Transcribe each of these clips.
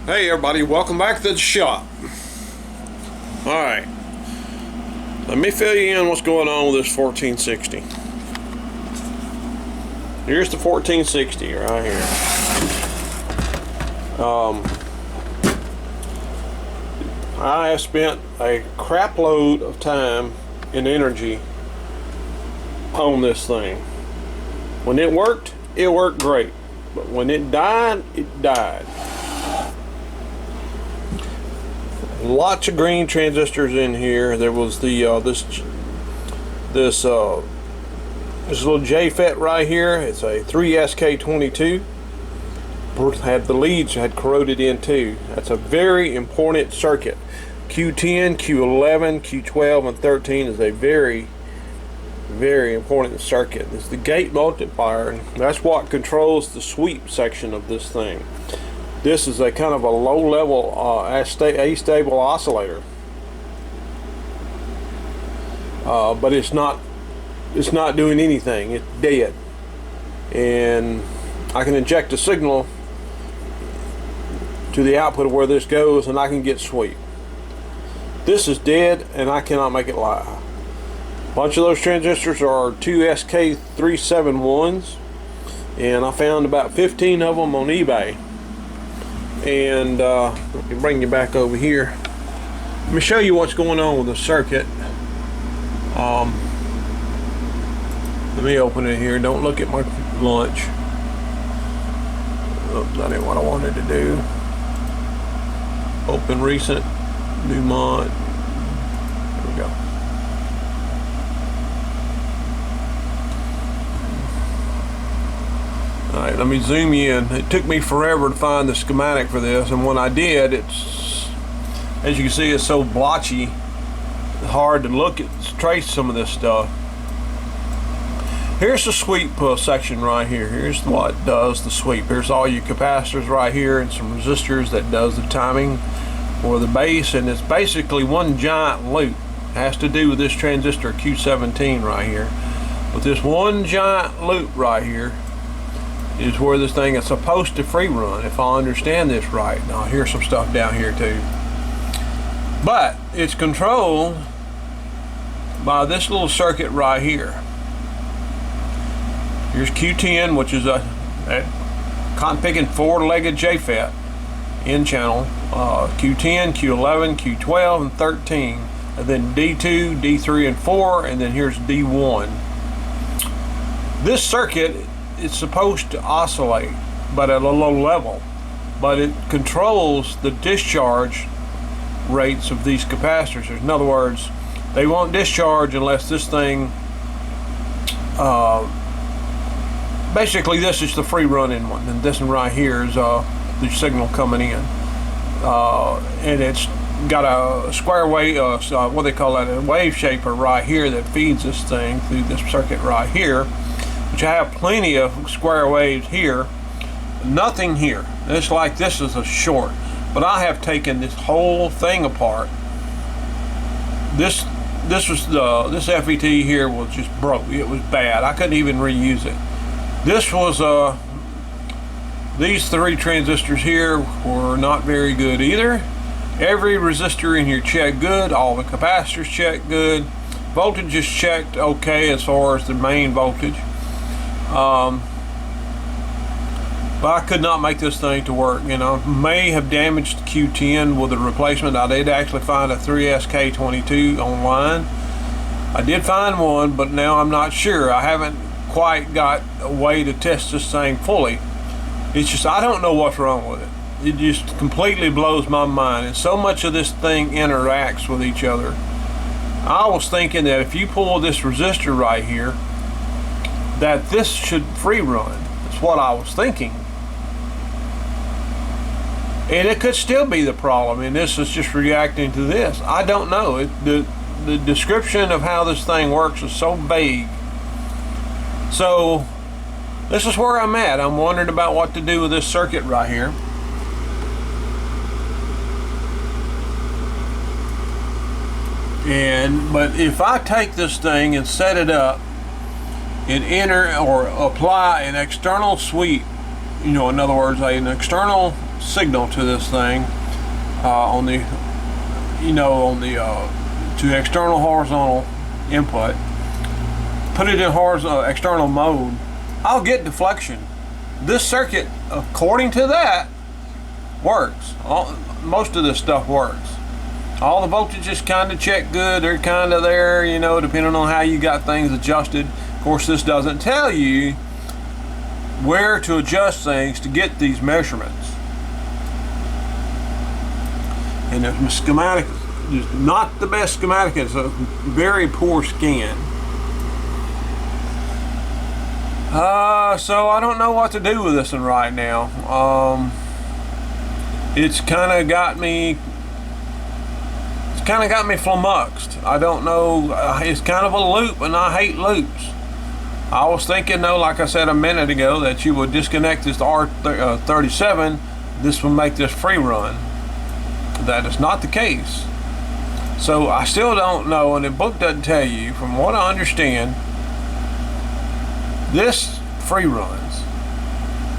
Hey everybody, welcome back to the shop. Alright, let me fill you in what's going on with this 1460. Here's the 1460 right here. I have spent a crap load of time and energy on this thing. When it worked great. But when it died, it died. Lots of green transistors in here. There was the this little JFET right here. It's a 3SK22. Had the leads had corroded in too. That's a very important circuit. Q10, Q11, Q12, and 13 is a very important circuit. It's the gate multiplier, and that's what controls the sweep section of this thing. This is a kind of a low-level astable oscillator, but it's not doing anything. It's dead, and I can inject a signal to the output of where this goes, and I can get sweep. This is dead, and I cannot make it lie. A bunch of those transistors are 2SK371s, and I found about 15 of them on eBay. And let me bring you back over here. Let me show you what's going on with the circuit. Let me open it here. Don't look at my lunch. Oops, that ain't what I wanted to do. Open recent, Dumont. There we go. Alright, let me zoom you in. It took me forever to find the schematic for this, and when I did, it's, as you can see, it's so blotchy, hard to look at, trace some of this stuff. Here's the sweep section right here. Here's what does the sweep. Here's all your capacitors right here and some resistors that does the timing for the base, and it's basically one giant loop. It has to do with this transistor Q17 right here. With this one giant loop right here is where this thing is supposed to free run, if I understand this right. Now here's some stuff down here too. But it's controlled by this little circuit right here. Here's Q10, which is a cotton picking four-legged JFET in channel. Q10, Q11, Q12, and 13. And then D2, D3, and 4, and then here's D1. This circuit, it's supposed to oscillate, but at a low level, but it controls the discharge rates of these capacitors. In other words, they won't discharge unless this thing, basically this is the free running one, and this one right here is the signal coming in, and it's got a square wave, what they call that, a wave shaper right here that feeds this thing through this circuit right here. Which I have plenty of square waves here, nothing here. It's like this is a short, but I have taken this whole thing apart. This FET here was just broke. It was bad. I couldn't even reuse it. This was these three transistors here were not very good either. Every resistor in here checked good. All the capacitors checked good. Voltage is checked okay as far as the main voltage. But I could not make this thing to work. You know, may have damaged Q10 with a replacement. I did actually find a 3SK22 online. I did find one, but now I'm not sure. I haven't quite got a way to test this thing fully. It's just, I don't know what's wrong with it. It just completely blows my mind, and so much of this thing interacts with each other. I was thinking that if you pull this resistor right here, that this should free run. That's what I was thinking. And it could still be the problem, and this is just reacting to this. I don't know. The description of how this thing works is so vague. So this is where I'm at. I'm wondering about what to do with this circuit right here. But if I take this thing and set it up and enter or apply an external sweep, you know, in other words, an external signal to this thing on the, to external horizontal input, put it in horizontal external mode, I'll get deflection. This circuit, according to that, works. Most of this stuff works. All the voltages kind of check good. They're kind of there, depending on how you got things adjusted. Of course, this doesn't tell you where to adjust things to get these measurements. And the schematic is not the best schematic. It's a very poor scan. So I don't know what to do with this one right now. It's kind of got me flummoxed. I don't know. It's kind of a loop, and I hate loops. I was thinking, though, like I said a minute ago, that you would disconnect this R37. This will make this free run. That is not the case. So I still don't know, and the book doesn't tell you. From what I understand, this free runs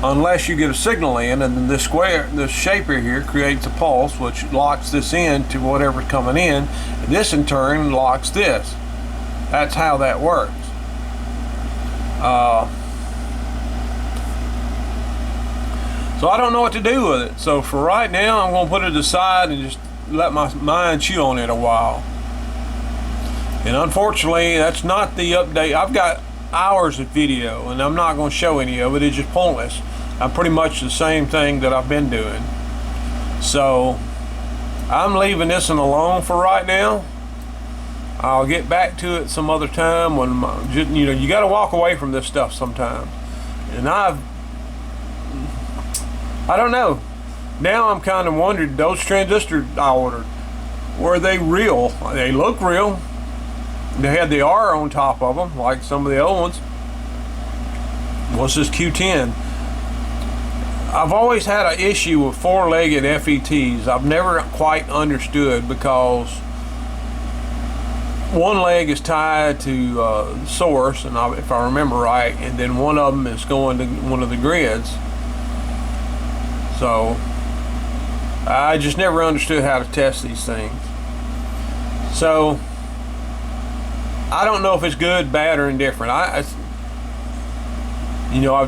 unless you get a signal in, and then this shaper here creates a pulse which locks this in to whatever's coming in, and this in turn locks this. That's how that works. So I don't know what to do with it. So for right now, I'm going to put it aside and just let my mind chew on it a while. And unfortunately, that's not the update. I've got hours of video, and I'm not going to show any of it. It's just pointless. I'm pretty much the same thing that I've been doing. So I'm leaving this one alone for right now. I'll get back to it some other time when you got to walk away from this stuff sometimes. And I don't know. Now I'm kind of wondering, those transistors I ordered, were they real? They look real. They had the R on top of them, like some of the old ones. What's this Q10? I've always had an issue with four-legged FETs. I've never quite understood, because one leg is tied to source, and if I remember right, and then one of them is going to one of the grids. So I just never understood how to test these things. So I don't know if it's good, bad, or indifferent. I've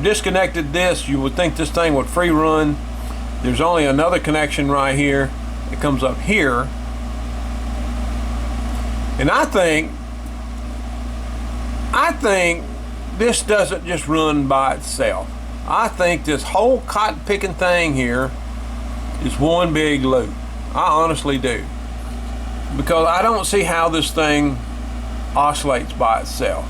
disconnected this. You would think this thing would free run. There's only another connection right here. It comes up here. And I think this doesn't just run by itself. I think this whole cotton picking thing here is one big loop. I honestly do. Because I don't see how this thing oscillates by itself.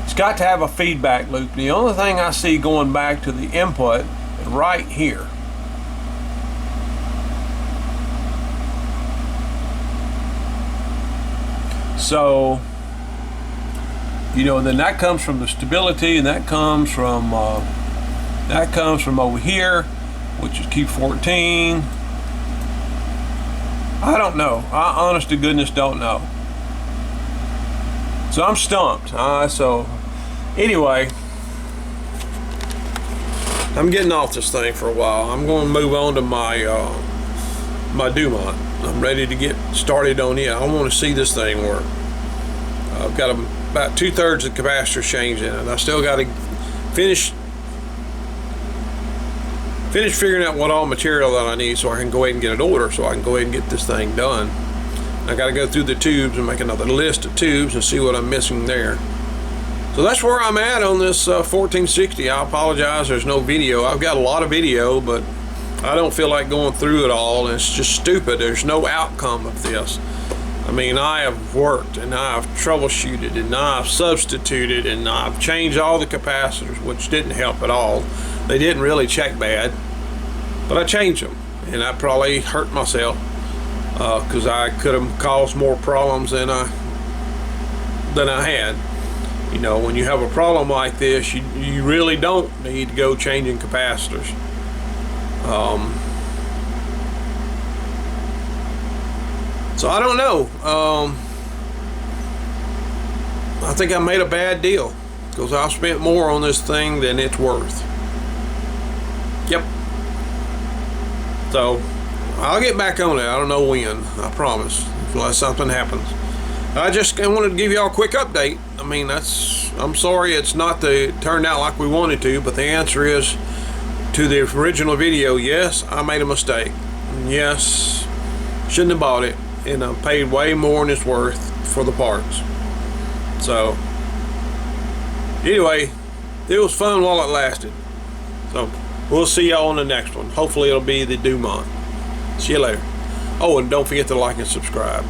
It's got to have a feedback loop. The only thing I see going back to the input is right here. So, then that comes from the stability, and that comes from over here, which is Q14. I don't know. I honest to goodness don't know. So I'm stumped. So anyway, I'm getting off this thing for a while. I'm going to move on to my Dumont. I'm ready to get started on it. I want to see this thing work. I've got about 2/3 of the capacitor changed in it. I still got to finish figuring out what all material that I need so I can go ahead and get it ordered, so I can go ahead and get this thing done. I got to go through the tubes and make another list of tubes and see what I'm missing there. So that's where I'm at on this 1460. I apologize, there's no video. I've got a lot of video, but I don't feel like going through it all, and it's just stupid. There's no outcome of this. I mean, I have worked, and I've troubleshooted, and I've substituted, and I've changed all the capacitors, which didn't help at all. They didn't really check bad, but I changed them, and I probably hurt myself because I could have caused more problems than I had. When you have a problem like this, you really don't need to go changing capacitors. So I don't know. I think I made a bad deal, because I've spent more on this thing than it's worth. Yep. So I'll get back on it. I don't know when, I promise, unless something happens. I wanted to give y'all a quick update. I mean, I'm sorry it's not turned out like we wanted to, but the answer is, to the original video, yes, I made a mistake. Yes, shouldn't have bought it, and I paid way more than it's worth for the parts. So anyway, it was fun while it lasted. So we'll see y'all on the next one. Hopefully it'll be the Dumont. See you later. Oh, and don't forget to like and subscribe.